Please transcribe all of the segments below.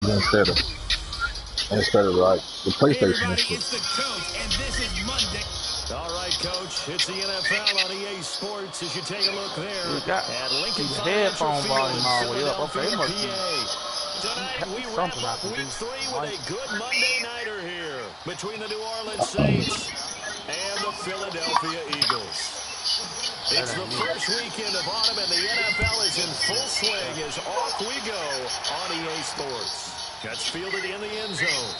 instead of like the PlayStation and shit. All right, Coach. It's the NFL on EA Sports as you take a look there. We got his headphone volume all the way up. Okay, it must be tonight we wrap up week 3 with a good Monday nighter here between the New Orleans Saints and the Philadelphia Eagles. It's the first weekend of autumn, and the NFL is in full swing as off we go on EA Sports. Gets fielded in the end zone.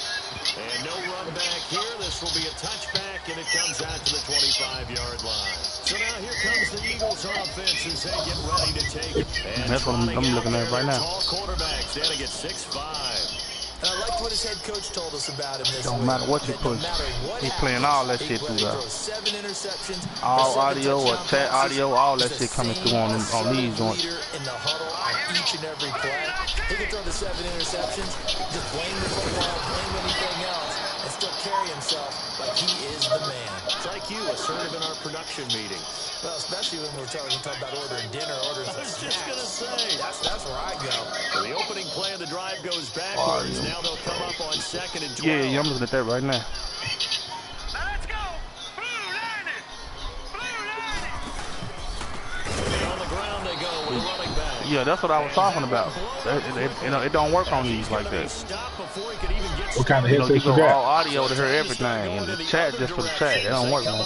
And no run back here. This will be a touchback, and it comes out to the 25-yard line. So now here comes the Eagles offense as they get ready to take it. And that's what I'm looking at right now. Tall quarterbacks, they get 6'5". I liked what his head coach told us about him this Don't week. matter what you push. He's playing all that shit through there. 7 interceptions. All audio or chat audio, all that shit coming through on these joints. In the huddle on each and every play. He can throw the 7 interceptions, just blame the football, blame anything else, and still carry himself like he is the man. It's like you, assertive in our production meeting. Well, especially when we're talking about ordering dinner, ordering some I was just going to say. That's where I go. So the opening play of the drive goes backwards. Now they'll come up on 2nd and 12. Yeah, I'm looking at that right now. Let's go. On the ground they go with a running back. Yeah, that's what I was talking about. It don't work on these like that. What kind of headset You you go got? all audio to hear everything, and the chat just for the chat. It don't work, man.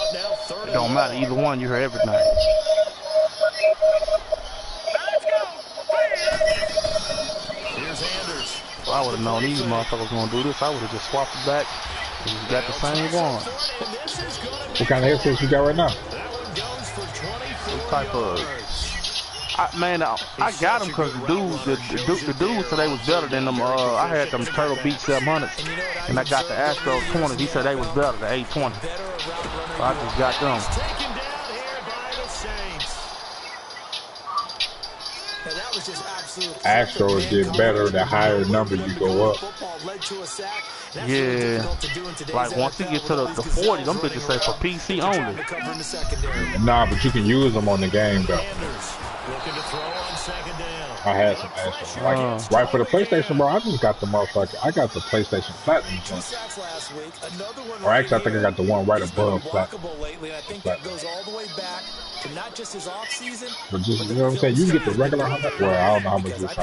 It don't matter. Either one, you hear everything. If I would have known these motherfuckers gonna do this, I would have just swapped it back. And just got the same one. What kind of headset you got right now? What type of? I got them because the dude said they was better than them. I had them Turtle Beach 700s, and I got the Astro 20s. He said they was better, the 820. So I just got them. Astros get better the higher number you go up. Yeah, like once you get to the 40, them bitches say for PC only. Nah, but you can use them on the game though. I had some Astros. Like, right for the PlayStation, bro, I just got the motherfucker. I got the PlayStation Platinum one. Or actually, I think I got the one right above Platinum. Not just his off season, but just, you know what I'm saying? You can get the regular Honda. Well, I don't know how much this is.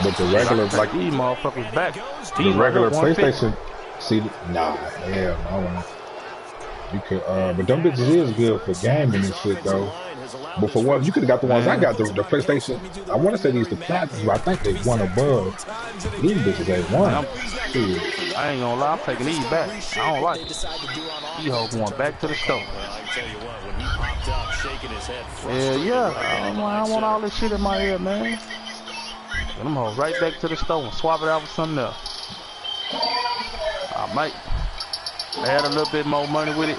But the regular, like these motherfuckers back. The regular PlayStation, see, nah, hell no. You could, but them bitches is good for gaming and shit though. But for one, you could have got the ones I got, the PlayStation. I want to say these the Platinums, but I think they one above. These bitches ain't one. I ain't gonna lie, I'm taking these back. I don't like it. These hoes going back to the store. Yeah, I don't want all this shit in my head, man. Get them hoes right back to the store and swap it out with something else. I might add a little bit more money with it.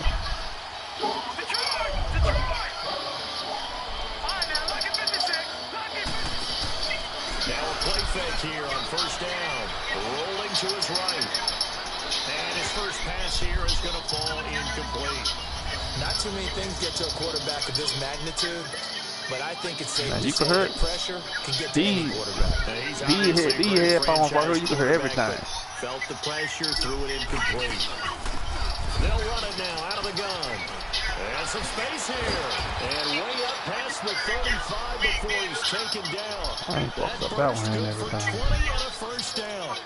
Here on first down, rolling to his right, and his first pass here is going to fall incomplete. Not too many things get to a quarterback of this magnitude, but I think it's safe to say that pressure can get to any quarterback. These headphones right here, you can hear everything. Felt the pressure, threw it incomplete. They'll run it now out of the gun. And some space here. And way up past the 35 before he's taken down. That burst good for 20 and a first down.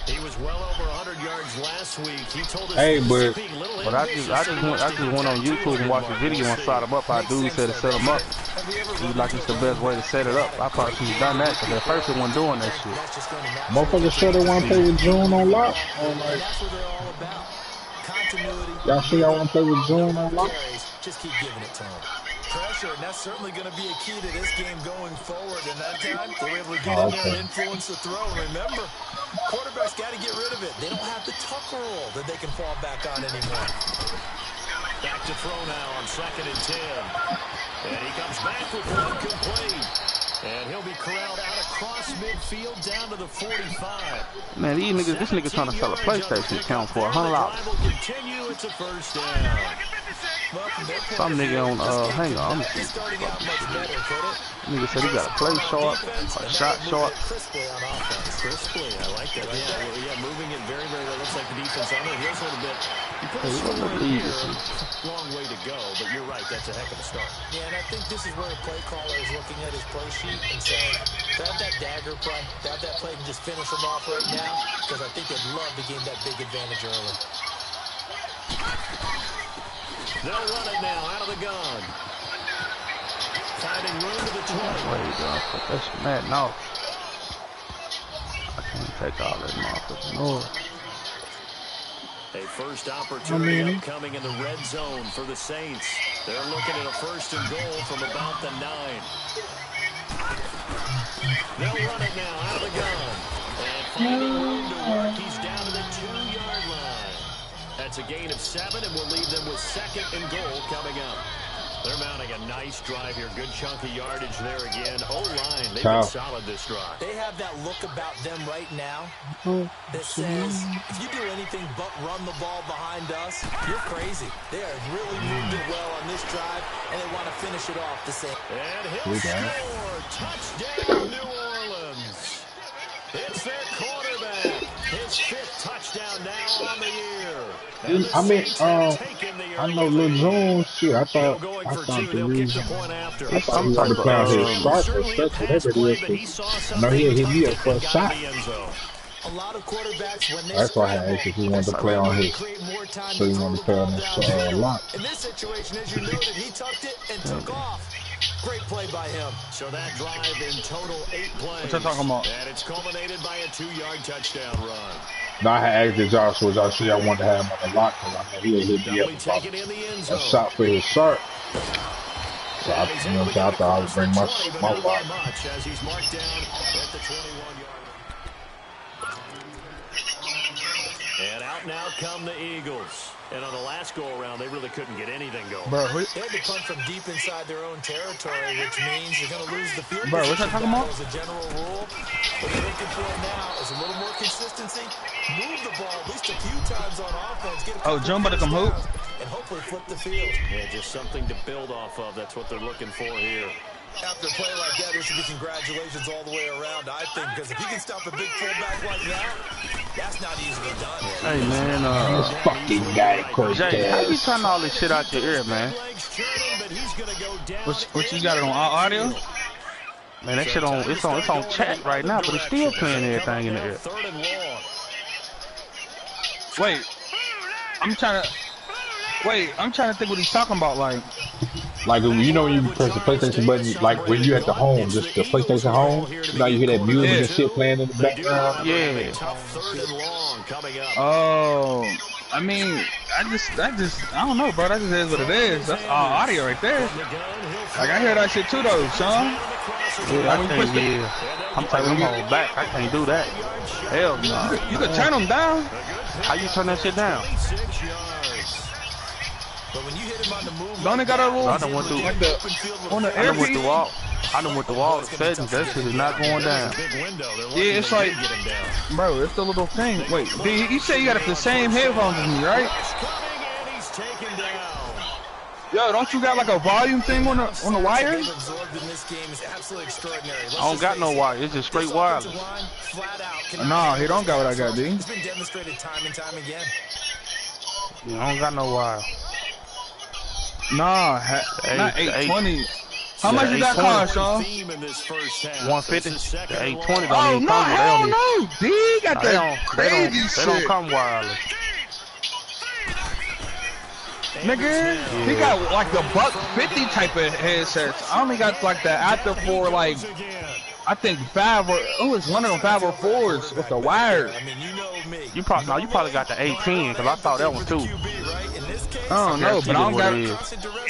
He was well over 100 yards last week. He told us hey, but I just went on YouTube and watched the video and set him up. How dude said to set him up. He like it's the best way to set it up. I probably should have done that because at first he wasn't doing that shit. Motherfuckers sure they want to play with June on lock. Y'all sure y'all want to play with June on lock? Just keep giving it to him. Pressure, and that's certainly going to be a key to this game going forward. And that time, they were able to get in there and influence the throw. Remember, quarterbacks got to get rid of it. They don't have the Tucker roll that they can fall back on anymore. Back to throw now on 2nd and 10. And he comes back with one complete. And he'll be corralled out across midfield down to the 45. Man, this nigga trying to sell a PlayStation account for $100. Continue, it's a first down. Some nigga on, hang on. Nigga said he got to play short, a shot short. Crisply on offense. Crisply, I like that. Yeah, moving it very, very well. Looks like the defense on their heels a little bit. You put a score in here, long way to go, but you're right, that's a heck of a start. Yeah, and I think this is where a play caller is looking at his play sheet and saying, grab that dagger play, grab that play and just finish them off right now, because I think they'd love to gain that big advantage early. They'll run it now out of the gun. Finding room to the 20. Wait, that's mad. No. I can't take all that motherfucking noise. A first opportunity upcoming in the red zone for the Saints. They're looking at a first and goal from about the 9. They'll run it now out of the gun. And finding room to work, he's down to the 2-yard line. That's a gain of 7, and we'll leave them with second and goal coming up. They're mounting a nice drive here. Good chunk of yardage there again. O-line, they've been solid this drive. They have that look about them right now that says, if you do anything but run the ball behind us, you're crazy. They are really moved it well on this drive, and they want to finish it off the same. And he'll score. Touchdown, New Orleans. It's their quarterback. His 5th touchdown now on the year. I mean, I know Lil Zoom shit. I thought the reason he wanted to play on his start or stretch, whatever it is. I know he'll hit me up for a shot. A lot of quarterbacks, when they that's why I asked if he wanted to play on his. So he wanted to play on his lock. In this situation, as you noted, he tucked it and took off. Great play by him. So that drive in total 8 plays. What you talking about? And it's culminated by a 2-yard touchdown run. No, I had asked Joshua. Joshua, I wanted to have him on the lock because I know he'll hit me up a shot for his start. So I thought I would bring my lock. As he's marked down at the 21-yard line. And out now come the Eagles. And on the last go-around, they really couldn't get anything going. Bro, they had to punt from deep inside their own territory, which means you're going to lose the field. Bro, what's that talking about? As a general rule, what they're looking for now is a little more consistency. Move the ball at least a few times on offense. Get a John better come hoop. And hopefully flip the field. Yeah, just something to build off of. That's what they're looking for here. After a play like that, there should be congratulations all the way around, I think, because if you can stop a big fullback like that, that's not easily done. Hey, man, this fucking guy, Jay, how you turn all this shit out your ear, man? What you got it on audio? Man, that shit it's on chat right now, but it's still playing everything in the ear. Wait, I'm trying to think what he's talking about, like you know when you press the PlayStation button, like when you at the home, just the PlayStation home, you know you hear that music and shit playing in the background. Yeah. Oh, I mean, I don't know, bro. That just is what it is. That's all audio right there. Like I hear that shit too, though, son. Yeah, I'm taking them all back. I can't do that. Hell no. You can turn them down. How you turn that shit down? But when you hit him on the move, don't it got a little? I done went through on the I done went through all. I done went through all the settings. That shit is not going down. Yeah, it's like, bro, it's the little thing. Wait, you say you got the same headphones as me, right? Yo, don't you got like a volume thing on the wire? I don't got no wire. It's just straight wireless. Nah, he don't got what I got, D. It's been demonstrated time and time again. Yeah, I don't got no wire. Nah, not 820. How much did that cost, Sean? 150. The 820 don't oh, even no, come with hell that. No, D got that crazy shit. They don't come wireless. Nigga, he got like the $150 type of headsets. I only got like the after for like, I think 5 or it's one of them 5 or 4s with the wire. I mean, you know me. You probably got the 810 because I thought that one too. I don't know, but I don't got.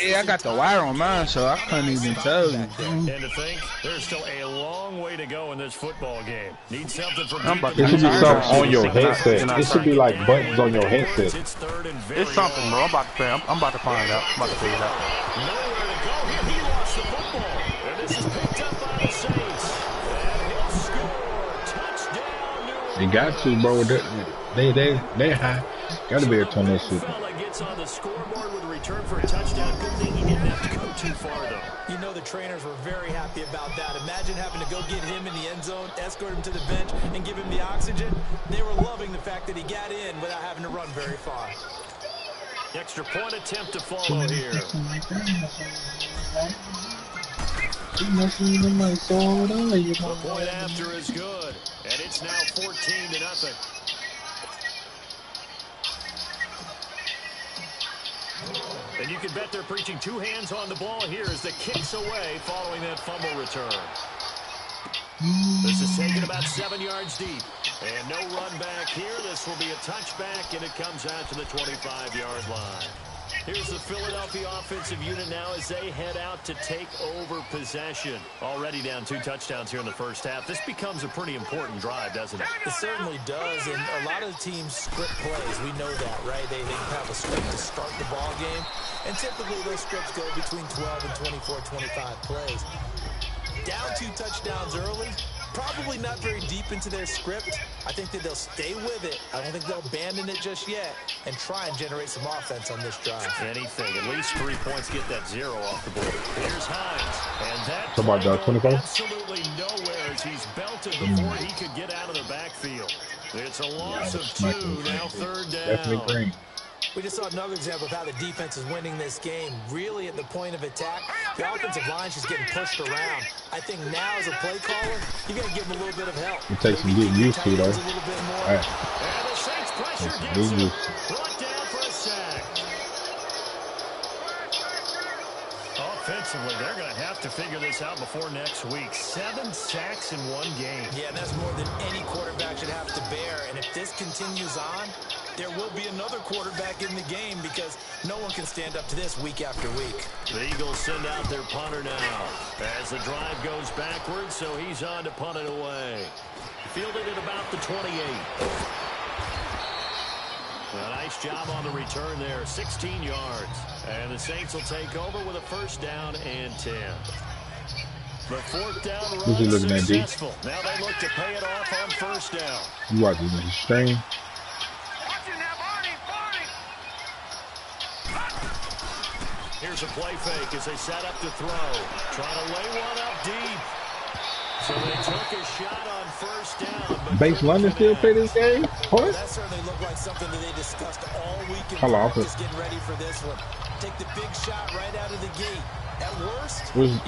Yeah, I got the wire on mine, so I couldn't even tell you. And to think, there's still a long way to go in this football game. Need something from it should be something on your headset. It should be like buttons on your headset. It's something, bro. I'm about to find out. I'm about to figure it out. Nowhere to go here. He lost the football. And this is picked up by the Saints. And he'll score. Touchdown, New Orleans. You got to, bro. They high. Gotta be able to turn that shit. Gets on the scoreboard with return for a touchdown. Good thing he didn't have to go too far, though. You know the trainers were very happy about that. Imagine having to go get him in the end zone, escort him to the bench, and give him the oxygen. They were loving the fact that he got in without having to run very far. Extra point attempt to follow here. The point after is good, and it's now 14-0. And you can bet they're preaching two hands on the ball here as the kick's away following that fumble return. This is taken about 7 yards deep. And no run back here. This will be a touchback, and it comes out to the 25-yard line. Here's the Philadelphia offensive unit now as they head out to take over possession. Already down 2 touchdowns here in the first half. This becomes a pretty important drive, doesn't it? It certainly does, and a lot of teams script plays. We know that, right? They have a script to start the ball game, and typically those scripts go between 12 and 24, 25 plays. Down 2 touchdowns early, probably not very deep into their script. I think that they'll stay with it. I don't think they'll abandon it just yet and try and generate some offense on this drive. Anything. At least 3 points get that 0 off the board. Here's Hines. And that about 25? Absolutely nowhere as he's belted before he could get out of the backfield. It's a loss of 2, now 3rd down. Definitely green. We just saw another example of how the defense is winning this game. Really at the point of attack, the offensive line is getting pushed around. I think now as a play caller, you got to give them a little bit of help. It takes some getting used to, though. All right. And the Saints pressure gets him. Brought down for a sack. Offensively, they're going to have to figure this out before next week. 7 sacks in 1 game. Yeah, and that's more than any quarterback should have to bear. And if this continues on, there will be another quarterback in the game because no one can stand up to this week after week. The Eagles send out their punter now as the drive goes backwards, so he's on to punt it away. Fielded at about the 28. A nice job on the return there, 16 yards. And the Saints will take over with a 1st down and 10. The 4th down run successful. Now they look to pay it off on 1st down. You watching the screen? Here's a play fake as they set up to throw. Trying to lay one up deep. So they took a shot on 1st down. But Base London still play this game? What? That certainly looked like something that they discussed all week. Hello. Just getting ready for this one. Take the big shot right out of the gate. At worst, what's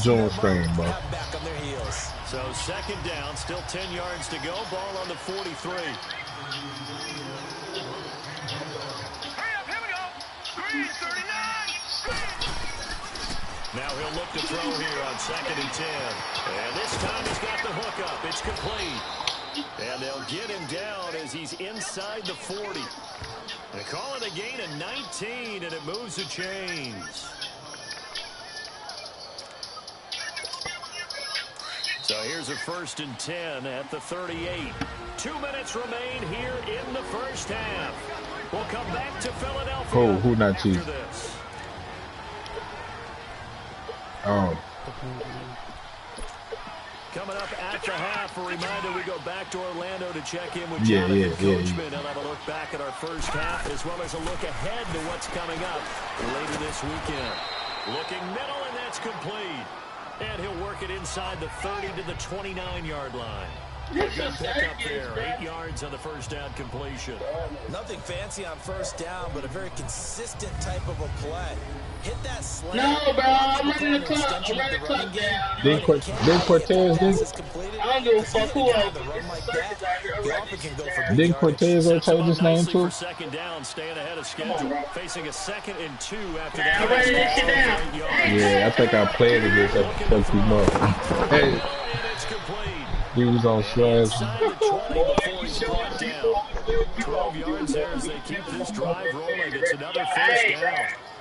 Jones saying, bro? Back on their heels. So 2nd down, still 10 yards to go. Ball on the 43. Now he'll look to throw here on 2nd and 10. And this time he's got the hook up. It's complete. And they'll get him down as he's inside the 40. They call it a gain of 19, and it moves the chains. So here's a 1st and 10 at the 38. 2 minutes remain here in the first half. We'll come back to Philadelphia. Oh, who not cheap? After this. Oh. Coming up at the half, a reminder, we go back to Orlando to check in with Jonathan Coachman and have a look back at our first half as well as a look ahead to what's coming up later this weekend. Looking middle, and that's complete. And he'll work it inside the 30 to the 29-yard line. A good pickup there. 8 yards on the 1st down completion. Nothing fancy on 1st down, but a very consistent type of a play. Hit that slant. No, bro, I'm running the clock. I'm running the clock down. Then Cortez, I don't give a fuck who else. Didn't Cortez change his name too? 2nd down, staying ahead of schedule. Facing a 2nd and 2 after I'm that. running this shit down. Yeah, I think I played against that fuck you up. Hey, And it's complete. he was on slash. Inside the 20 before he's brought down. 12 yards there as they keep this drive rolling. It's another 1st down.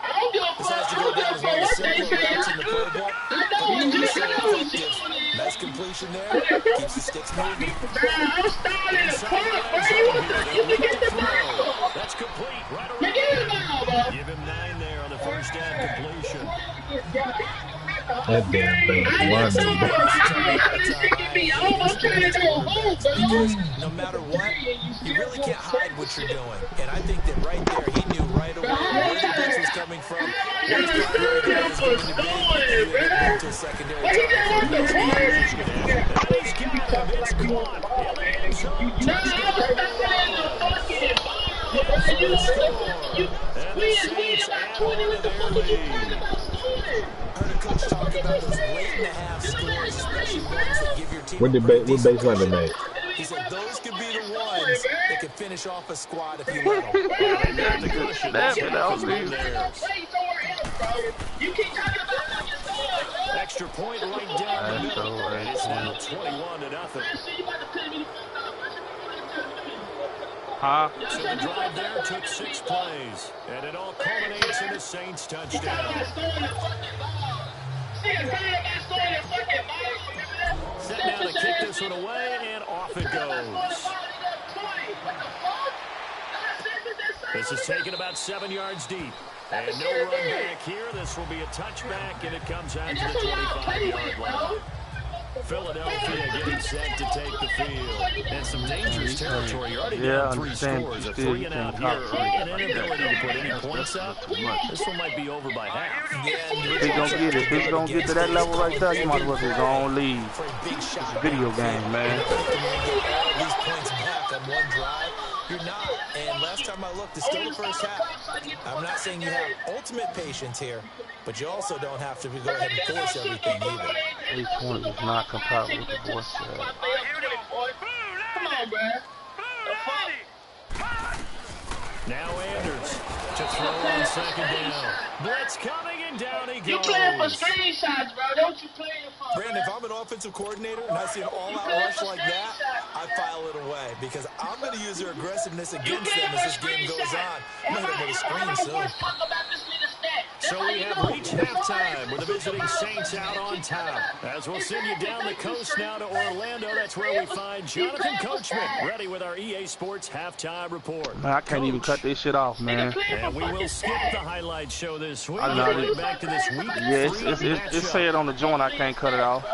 I don't give a fuck who does what they say. Nice completion there. Keeps the sticks moving. I'm starting to pull it. You can get the ball. That's complete. Right You around. get it now, bro. Give him 9 there on the 1st down completion. That damn base running, bro. Because no matter what, you really can't hide what you're doing. And I think that right there, he knew right away where the blitz was coming from, what his primary guy was going to be, and he would get back to a secondary target. He's got him. It's caught in the end zone. Touchdown. You squeeze about 20. What the fuck are you talking about scoring? I heard a coach talk about those late-in-the-half scores, especially ones that give your team What base running mate? He said those could be the ones that could finish off a squad if you let them. You keep talking about fucking scores. Extra point right down the middle. And it's now 21-0. Huh? So the drive there took 6 plays, and it all culminates in a Saints touchdown. Set now to kick this one away, and off it goes. This is taken about 7 yards deep. And no run back here. This will be a touchback, and it comes out to the 25-yard line. Philadelphia getting set to take the field. And some dangerous territory. You're already down 3 scores. A 3-and-out here. An inability to put any points up. This one might be over by half. If he's gonna get it, if he's gonna get to that level right there, you might as well just go on leave. It's a video game, man. These points back on one drive. You're not. And last time I looked, it's still the first half. I'm not saying you have ultimate patience here, but you also don't have to go ahead and force everything either. 8 points is not compatible with the voice chat. Come on, man. Now Anders to throw on second down. Blitz coming, and down he goes. You playing for screenshots, bro. Don't you play it for Brandon, if I'm an offensive coordinator and I see an all-out rush like that, I file it away because I'm going to use their aggressiveness against them as this game goes on. I'm going to hit them with a screen soon. So we have reached halftime with the visiting Saints out on top. As we'll send you down the coast now to Orlando, that's where we find Jonathan Coachman, ready with our EA Sports halftime report. Man, I can't even cut this shit off, man. And we will skip the highlight show this week. I know. Right back to this week. Yeah, it's said on the joint I can't cut it off.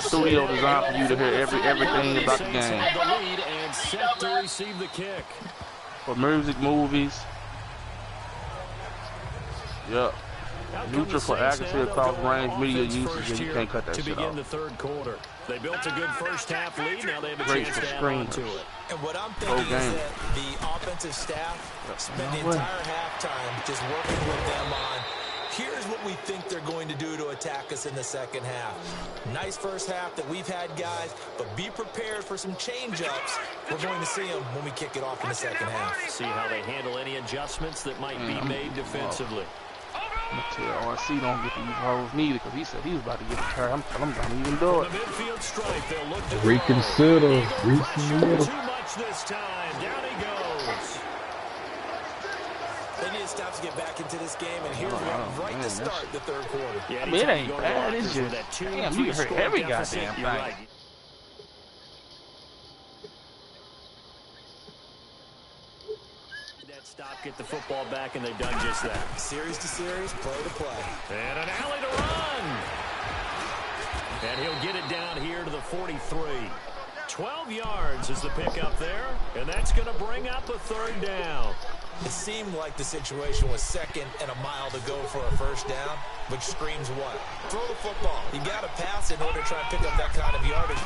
Studio designed for you to hear everything about the game. Have the lead and set to receive the kick. For music, movies. Yep. Neutral for accuracy across range media usage, and you can't cut that shit off. The third quarter. They built a good first half lead. Now they have a chance to add on to it. And what I'm thinking is that the offensive staff spent the entire halftime just working with them on here's what we think they're going to do to attack us in the second half. Nice first half that we've had, guys, but be prepared for some change-ups. We're going to see them when we kick it off in the second half. See how they handle any adjustments that might be made defensively. I'm going to tell RC don't get these hoes neither because he said he was about to get a turn. I'm telling him don't even do it. Reconsider. Too much this time. Down he goes. They need to stop to get back into this game, and here's one right to start the third quarter. Yeah, I mean, it ain't bad. It's just, damn, you can hurt every goddamn thing. Right. Stop, get the football back, and they've done just that. Series to series, play to play. And an alley to run. And he'll get it down here to the 43. 12 yards is the pickup there, and that's going to bring up a third down. It seemed like the situation was second and a mile to go for a first down, which screams what? Throw the football. You got to pass in order to try and pick up that kind of yardage.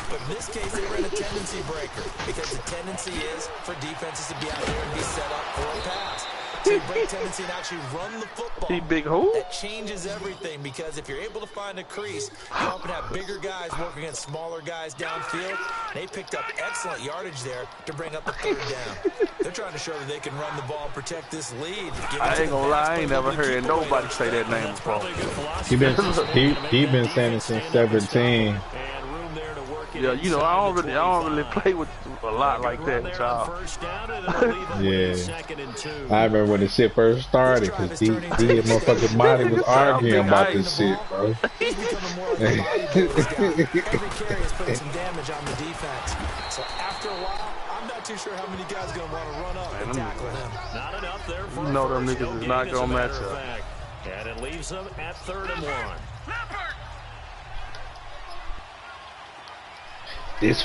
But in this case, they ran a tendency breaker because the tendency is for defenses to be out there and be set up for a pass. To break tendency and actually run the football. That changes everything because if you're able to find a crease, you often have bigger guys working against smaller guys downfield. They picked up excellent yardage there to bring up the third down. They're trying to show that they can run the ball and protect this lead. I ain't gonna lie, I ain't never heard nobody say that name before. He been saying it since 17. Yeah, you know, I don't really play with a lot like that, child. Yeah. I remember when the shit first started, because he and motherfucking Monty was arguing about this shit, bro. He's becoming more like a bodybuilder guy. Every carry is putting some damage on the defense. So after a while, I'm not too sure how many guys are going to want to run up and tackle him. Not enough there for you know them niggas is not going to match up. And it leaves them at 3rd and 1. This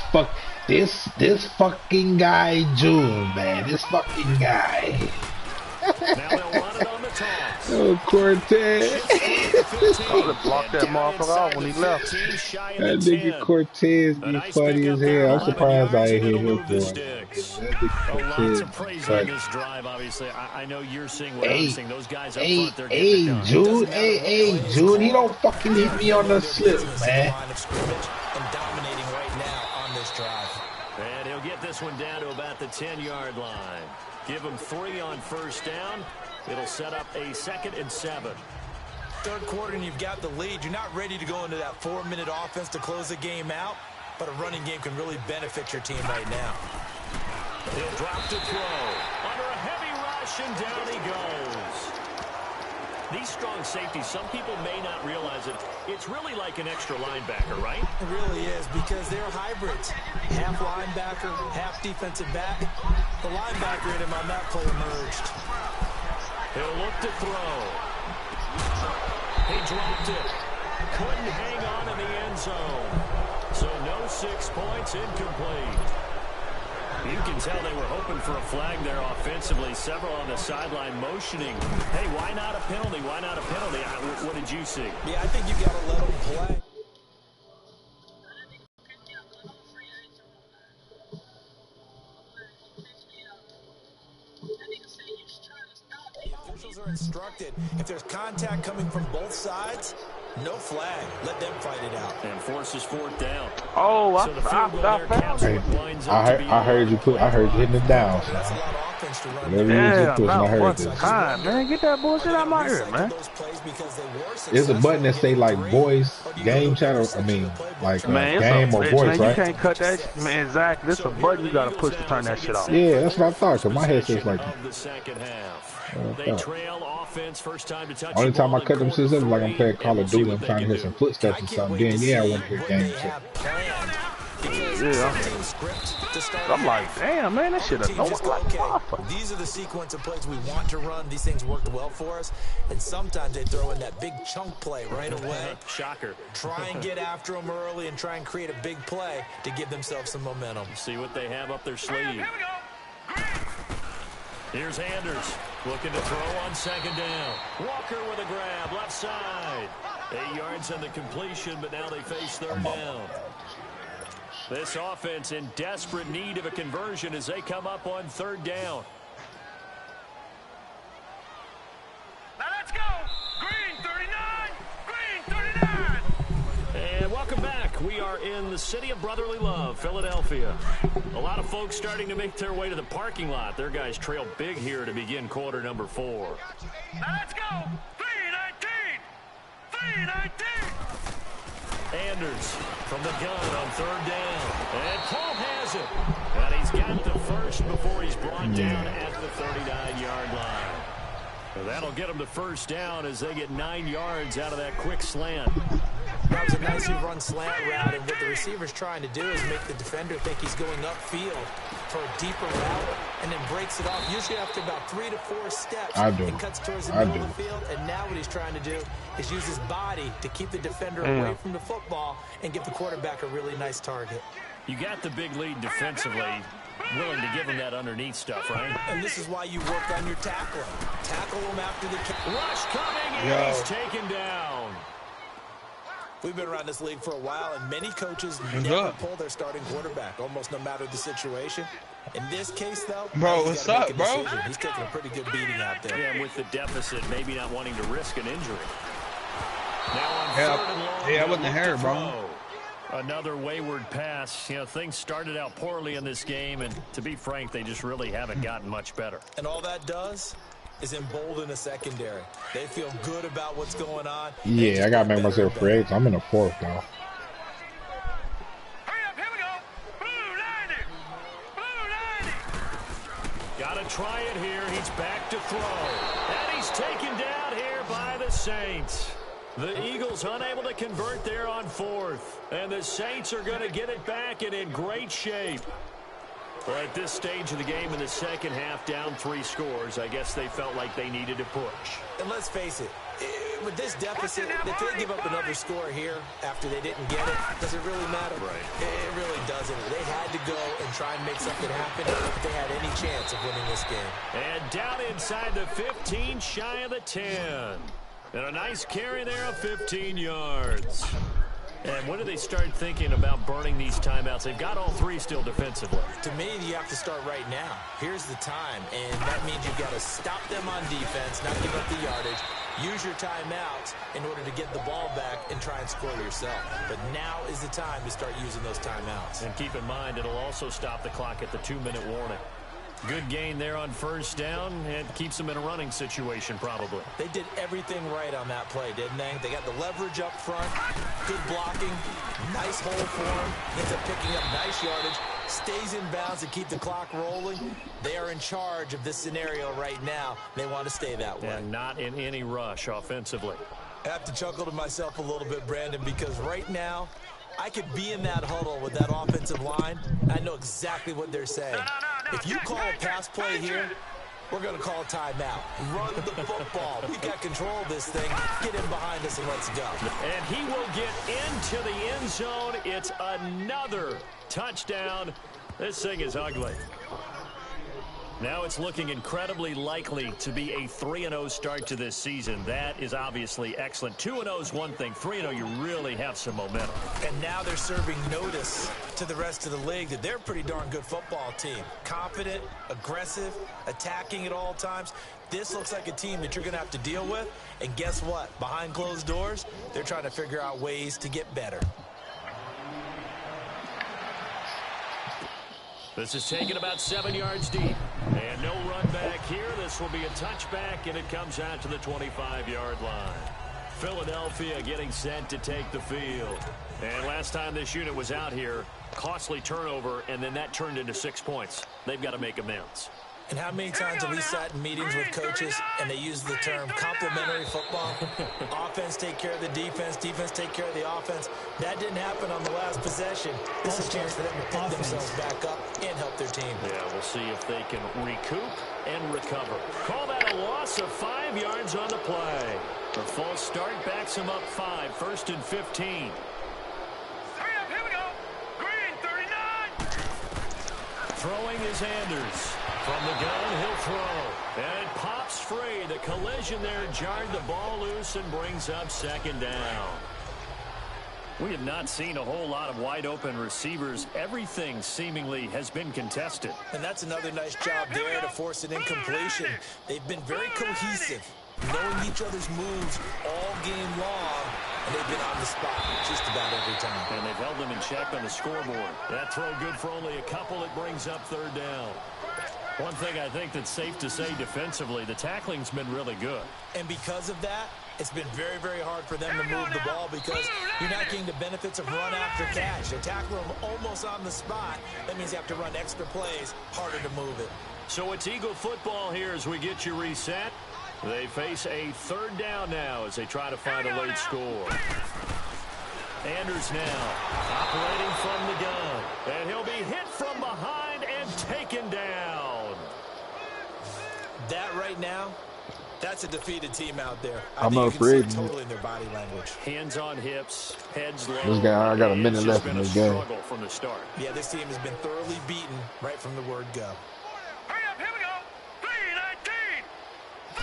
fucking guy, June, man. This fucking guy. Now they'll run it on the toss. Oh, Cortez. Probably blocked that motherfucker off when he left. That nigga Cortez be funny as hell. I'm surprised I ain't hit him for it. That nigga Lots of Cortez praise funny. on this drive, obviously. I know you're seeing what I'm seeing. Those guys up front, they're getting Hey, it done. June. Hey, June. He don't fucking hit me on the slip, man. And dominating right now on this drive. And he'll get this one down to about the 10-yard line. Give him 3 on first down. It'll set up a 2nd and 7. Third quarter and you've got the lead. You're not ready to go into that 4-minute offense to close the game out, but a running game can really benefit your team right now. He'll drop to throw. Under a heavy rush, and down he goes. These strong safeties, some people may not realize it. It's really like an extra linebacker, right? It really is, because they're hybrids. Half linebacker, half defensive back. The linebacker in him on that play emerged. He'll look to throw. He dropped it. Couldn't hang on in the end zone. So no 6 points, incomplete. You can tell they were hoping for a flag there offensively. Several on the sideline motioning. Hey, why not a penalty? Why not a penalty? What did you see? Yeah, I think you got to let them play. Officials are instructed, if there's contact coming from both sides, no flag. Let them fight it out. And forces 4th down. Oh, So the field goal there counts Hey, what winds up to be I heard you hitting it down, That's a son. lot of offense to run. Whatever you was yeah, pushing, I about heard what this. time, man? Get that bullshit out of my ear, man. There's a button that say like voice, game chat, or like Man, game or voice, man, right? you can't cut that. Man, exactly. This is a button you got to push to turn that shit off. Yeah, that's what I thought. Cause my headset's like. of the second half. They Yeah. trail offense first time to touch. Only the time ball I cut them in shits up is like I'm playing quarter Call of three, Duty. and I'm we'll see trying to what hear they some do. footsteps or something. Then yeah, I want to hear game shit. Yeah. I'm like, damn, man, that shit annoying like motherfucker. These are the sequence of plays we want to run. These things worked well for us. And sometimes they throw in that big chunk play right away. Shocker. Try and get after them early and try and create a big play to give themselves some momentum. See what they have up their sleeve. Here's Anders looking to throw on 2nd down. Walker with a grab, left side. 8 yards on the completion, but now they face 3rd down. This offense in desperate need of a conversion as they come up on 3rd down. Now let's go! Green 39! Green 39! And welcome back. We are in the city of brotherly love, Philadelphia. A lot of folks starting to make their way to the parking lot. Their guys trail big here to begin quarter number 4. Now let's go! 319! 319! Anders from the gun on 3rd down. And Paul has it. And he's got the first before he's brought down at the 39-yard line. So that'll get him to 1st down as they get 9 yards out of that quick slant. That was a nicely run slant route, and what the receiver's trying to do is make the defender think he's going upfield for a deeper route, and then breaks it off, usually after about 3 to 4 steps. It cuts towards the middle of the field, and now what he's trying to do is use his body to keep the defender away from the football and give the quarterback a really nice target. You got the big lead defensively, willing to give him that underneath stuff, right? And this is why you work on your tackling. Tackle him after the rush coming, and he's taken down. We've been around this league for a while, and many coaches never pull their starting quarterback, almost no matter the situation. In this case, though, bro, what's up, bro? He's taking a pretty good beating out there. Yeah, and with the deficit, maybe not wanting to risk an injury. Now on 3rd and long, I wasn't here, bro. Another wayward pass. You know, things started out poorly in this game, and to be frank, they just really haven't gotten much better. And all that does is embolden a secondary. They feel good about what's going on. Yeah, I gotta make myself free agent. I'm in the 4th though. Hurry up, here we go! Blue 90! Blue 90! Gotta try it here. He's back to throw. And he's taken down here by the Saints. The Eagles unable to convert there on 4th. And the Saints are going to get it back and in great shape. Well, at this stage of the game in the second half, down 3 scores, I guess they felt like they needed to push. And let's face it, With this deficit, if they give up another score here after they didn't get it, does it really matter? Right. It really doesn't. They had to go and try and make something happen if they had any chance of winning this game. And down inside the 15, shy of the 10. And a nice carry there of 15 yards. And when do they start thinking about burning these timeouts? They've got all three still defensively. To me, you have to start right now. Here's the time, and that means you've got to stop them on defense, not give up the yardage. Use your timeouts in order to get the ball back and try and score yourself. But now is the time to start using those timeouts. And keep in mind, it'll also stop the clock at the 2-minute warning. Good gain there on first down, and keeps them in a running situation probably. They did everything right on that play, didn't they? They got the leverage up front, good blocking, nice hole for them, ends up picking up nice yardage, stays in bounds to keep the clock rolling. They are in charge of this scenario right now. They want to stay that way. And not in any rush offensively. I have to chuckle to myself a little bit, Brandon, because right now, I could be in that huddle with that offensive line. I know exactly what they're saying. If you call a pass play here, we're going to call a timeout. Run the football. We've got control of this thing. Get in behind us and let's go. And he will get into the end zone. It's another touchdown. This thing is ugly. Now it's looking incredibly likely to be a 3-0 start to this season. That is obviously excellent. 2-0 is one thing. 3-0, you really have some momentum. And now they're serving notice to the rest of the league that they're a pretty darn good football team. Confident, aggressive, attacking at all times. This looks like a team that you're going to have to deal with. And guess what? Behind closed doors, they're trying to figure out ways to get better. This is taken about 7 yards deep. And no run back here. This will be a touchback, and it comes out to the 25-yard line. Philadelphia getting set to take the field. And last time this unit was out here, costly turnover, and then that turned into 6 points. They've got to make amends. And how many times have we sat in meetings with coaches and they use the term complementary football? Offense take care of the defense, defense take care of the offense. That didn't happen on the last possession. This is a chance for them to pick themselves back up and help their team. Yeah, we'll see if they can recoup and recover. Call that a loss of 5 yards on the play. The false start backs him up 5, 1st and 15. Hurry up, here we go. Green, 39. Throwing is Anders. From the gun, he'll throw. And it pops free. The collision there jarred the ball loose and brings up 2nd down. We have not seen a whole lot of wide-open receivers. Everything seemingly has been contested. And that's another nice job there to force an incompletion. They've been very cohesive, knowing each other's moves all game long, and they've been on the spot just about every time. And they've held them in check on the scoreboard. That throw good for only a couple. It brings up 3rd down. One thing I think that's safe to say defensively, the tackling's been really good. And because of that, it's been very, very hard for them to move the ball because you're not getting the benefits of run after catch. They tackle them almost on the spot. That means you have to run extra plays, harder to move it. So it's Eagle football here as we get you reset. They face a 3rd down now as they try to find a late score. Anders now operating from the gun. And he'll be hit from behind and taken down. That right now, that's a defeated team out there. I'm I think you can see afraid. totally in their body language. Hands on hips, heads low. This guy, I got a It's minute just left been in a this game. struggle from the start. Yeah, this team has been thoroughly beaten right from the word go. Hurry up, here we go.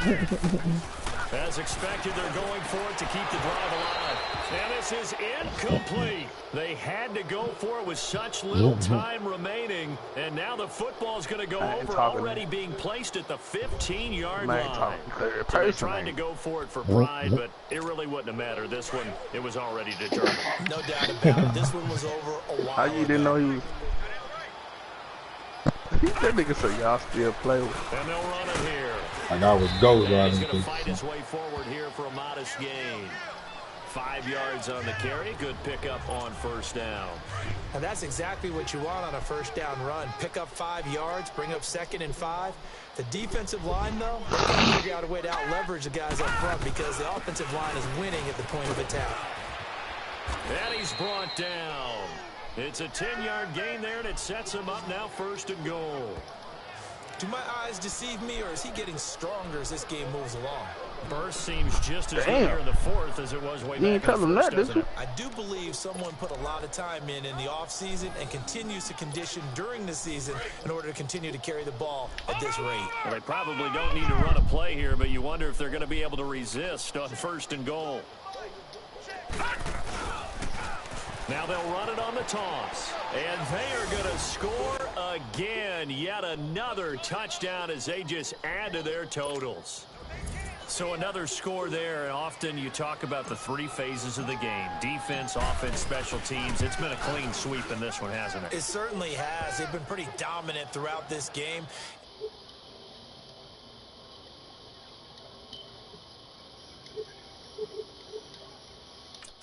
3-19. As expected, they're going for it to keep the drive alive. And this is incomplete. They had to go for it with such little time remaining. And now the football's going to go over, already being placed at the 15-yard line. So they're trying to go for it for pride, but it really wouldn't have mattered. This one, it was already determined. No doubt about it. This one was over a while How you didn't know he was? That nigga said y'all still play with. And they'll run it here. Like I was ghost And running. he's going to fight his way forward here for a modest gain. 5 yards on the carry. Good pickup on 1st down. And that's exactly what you want on a 1st down run. Pick up 5 yards, bring up 2nd and 5. The defensive line, though, they can figure out a way to out-leverage the guys up front because the offensive line is winning at the point of attack. And he's brought down. It's a 10-yard gain there, and it sets him up now 1st and goal. Do my eyes deceive me, or is he getting stronger as this game moves along? Burst seems just as good here in the fourth as it was way back in the first, doesn't it? I do believe someone put a lot of time in the offseason and continues to condition during the season in order to continue to carry the ball at this rate. Well, they probably don't need to run a play here, but you wonder if they're going to be able to resist on 1st and goal. Now they'll run it on the toss. And they are going to score again. Yet another touchdown as they just add to their totals. So another score there, and often you talk about the 3 phases of the game. Defense, offense, special teams. It's been a clean sweep in this one, hasn't it? It certainly has. They've been pretty dominant throughout this game.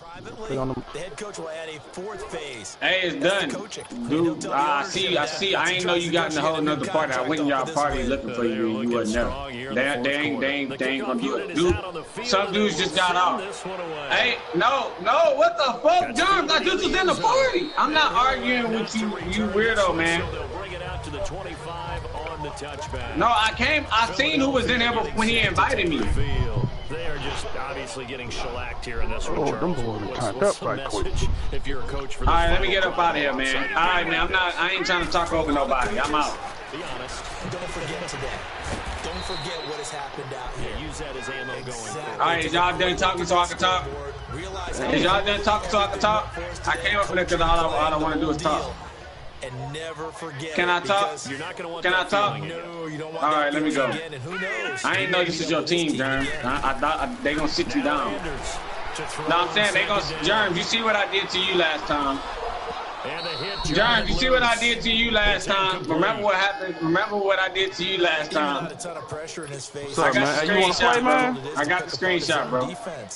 Privately, the head coach will add a 4th phase. Hey, it's done. Dude, I see. I ain't know you got in the whole another party. I went in y'all party looking for you and you wasn't there. They ain't gonna do it. Dude, some dudes just got off. Hey, no, what the fuck, John? Like this was in the party. I'm not arguing with you, you weirdo, man. No, I seen who was in there when he invited me. They are just obviously getting shellacked here in this one. Oh, them boys are tied up right quick. If you're a coach for all right, let me get up out of here, man. All right, man. I ain't trying to talk over nobody. I'm out. Be honest. Don't forget today. Don't forget what has happened out here. Yeah, use that as ammo going forward. All right, is y'all done talking so I can talk? Is y'all done talking so I can talk? I came up with it because all I want to do is talk. And never forget. Can I talk? You're not gonna want Can I talk? No, you don't want all right, let me go. Again, and who knows? I ain't know this is your team, Germ. I thought they gonna sit you down. No, I'm saying they gonna. Germ, you see what I did to you last time? Germ, you see what I did to you last time? Remember what happened? Remember what I did to you last time? What's up, man? You want to play, man? I got the screenshot, bro.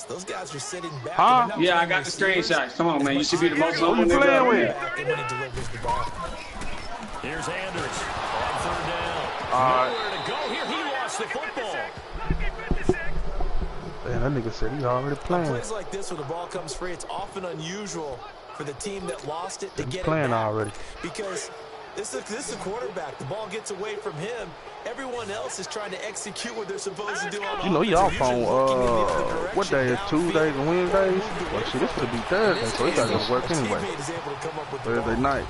Those guys are sitting back. Huh? Yeah, I got the screenshot. Come on, man. You should be the most humble nigga playing ever. with? Here's Anders on 3rd down. Nowhere to go here. He lost the football. Man, that nigga said he's already playing. Plays like this when the ball comes free, it's often unusual for the team that lost it to get playing it back. already. Because this is a quarterback. The ball gets away from him. Everyone else is trying to execute what they're supposed to do on offense. You know, he off on, what day is Tuesdays and Wednesdays? Well, shit, this could be Thursday, so he got to go to work anyway. Thursday night.